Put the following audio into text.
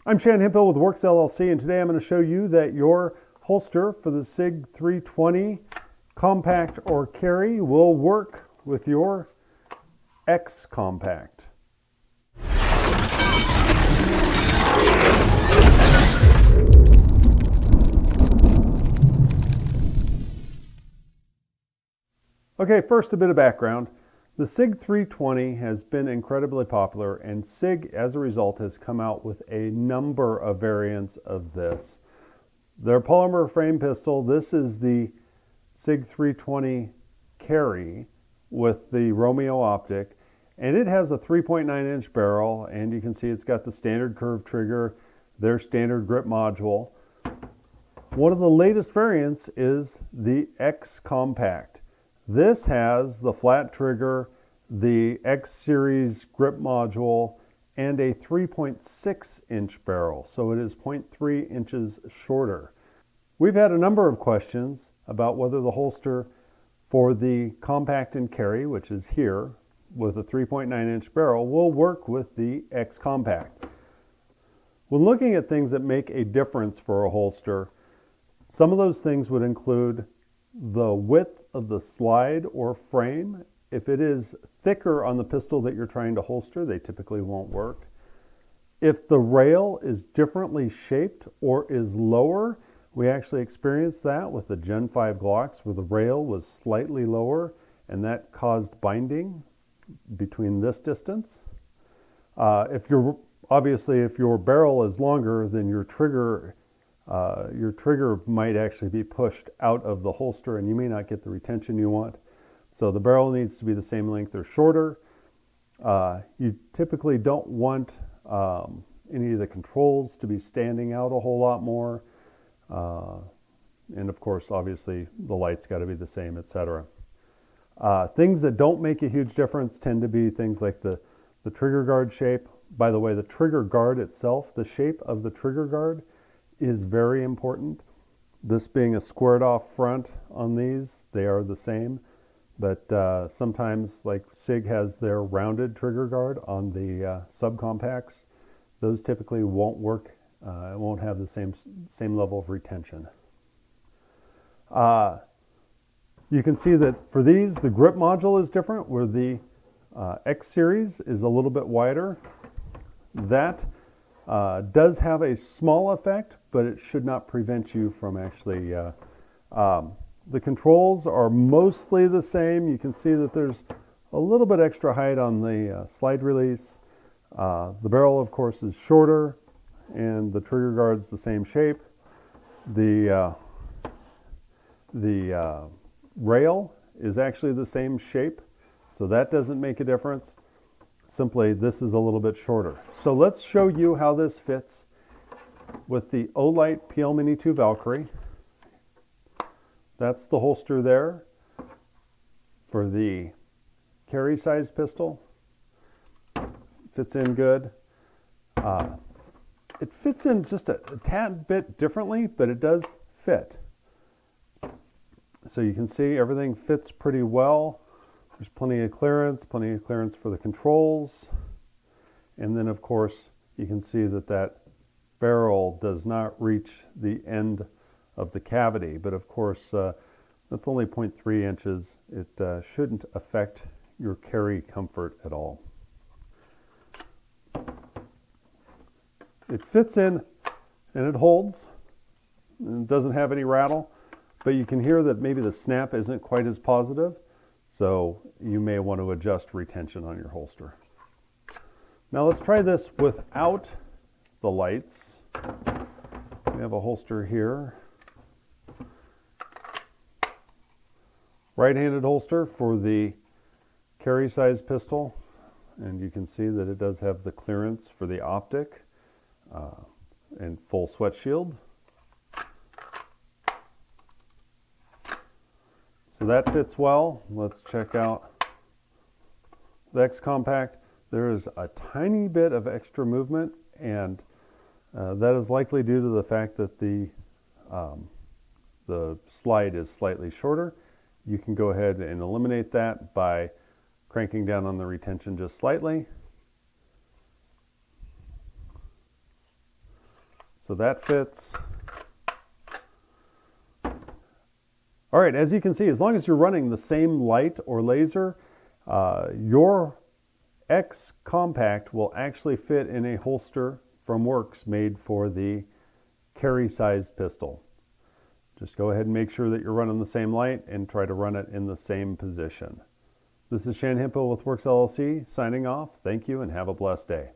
I'm Shan Hemphill with Works LLC, and today I'm going to show you that your holster for the Sig 320 Compact or Carry will work with your X-Compact. Okay, first a bit of background. The Sig 320 has been incredibly popular, and Sig, as a result, has come out with a number of variants of this. Their polymer frame pistol, this is the Sig 320 Carry with the Romeo optic, and it has a 3.9-inch barrel, and you can see it's got the standard curved trigger, their standard grip module. One of the latest variants is the X-Compact. This has the flat trigger, the X series grip module, and a 3.6-inch barrel, so it is 0.3 inches shorter. We've had a number of questions about whether the holster for the Compact and Carry, which is here, with a 3.9-inch barrel, will work with the X-Compact. When looking at things that make a difference for a holster, some of those things would include the width of the slide or frame. If it is thicker on the pistol that you're trying to holster, they typically won't work. If the rail is differently shaped or is lower, we actually experienced that with the Gen 5 Glocks where the rail was slightly lower, and that caused binding between this distance. If your barrel is longer, then your trigger might actually be pushed out of the holster and you may not get the retention you want. So the barrel needs to be the same length or shorter. You typically don't want any of the controls to be standing out a whole lot more. And of course, obviously, the light's got to be the same, etc. Things that don't make a huge difference tend to be things like the trigger guard shape. By the way, the trigger guard itself, the shape of the trigger guard is very important. This being a squared off front on these, they are the same, but sometimes like Sig has their rounded trigger guard on the subcompacts. Those typically won't work. It won't have the same level of retention. You can see that for these, the grip module is different, where the X series is a little bit wider. That does have a small effect, but it should not prevent you from actually, the controls are mostly the same. You can see that there's a little bit extra height on the slide release. The barrel, of course, is shorter, and the trigger guard's the same shape. The rail is actually the same shape, so that doesn't make a difference. Simply, this is a little bit shorter. So let's show you how this fits with the Olight PL Mini 2 Valkyrie. That's the holster there for the carry size pistol. Fits in good. It fits in just a tad bit differently, but it does fit. So you can see everything fits pretty well. There's plenty of clearance for the controls. And then, of course, you can see that that barrel does not reach the end of the cavity. But, of course, that's only 0.3 inches. It shouldn't affect your carry comfort at all. It fits in and it holds. And it doesn't have any rattle. But you can hear that maybe the snap isn't quite as positive. So you may want to adjust retention on your holster. Now let's try this without the lights. We have a holster here. Right-handed holster for the carry size pistol. And you can see that it does have the clearance for the optic and full sweat shield. So that fits well. Let's check out the X-Compact. There is a tiny bit of extra movement, and that is likely due to the fact that the slide is slightly shorter. You can go ahead and eliminate that by cranking down on the retention just slightly. So that fits. All right, as you can see, as long as you're running the same light or laser, your X-Compact will actually fit in a holster from Works made for the carry-sized pistol. Just go ahead and make sure that you're running the same light and try to run it in the same position. This is Shan Himpo with Works LLC signing off. Thank you and have a blessed day.